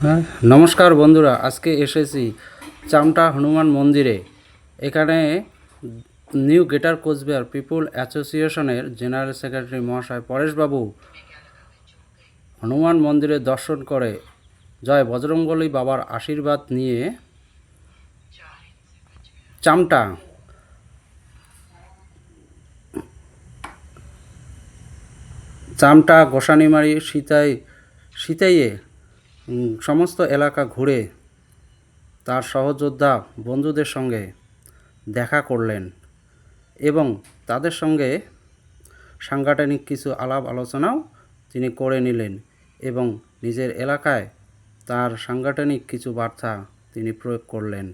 হ্যাঁ, নমস্কার বন্ধুরা, আজকে এসেছি চামটা হনুমান মন্দিরে। এখানে নিউ গ্রেটার কোচবিহার পিপুল অ্যাসোসিয়েশনের জেনারেল সেক্রেটারি মহাশয় পরেশবাবু হনুমান মন্দিরে দর্শন করে জয় বজরংবলী বাবার আশীর্বাদ নিয়ে চামটা চামটা গোসানিমারি সিতাইয়ে সমস্ত এলাকা ঘুরে তার সহযোদ্ধা বন্ধুদের সঙ্গে দেখা করলেন এবং তাদের সঙ্গে সাংগঠনিক কিছু আলাপ আলোচনাও তিনি করে নিলেন এবং নিজের এলাকায় তার সাংগঠনিক কিছু বার্তা তিনি প্রয়োগ করলেন।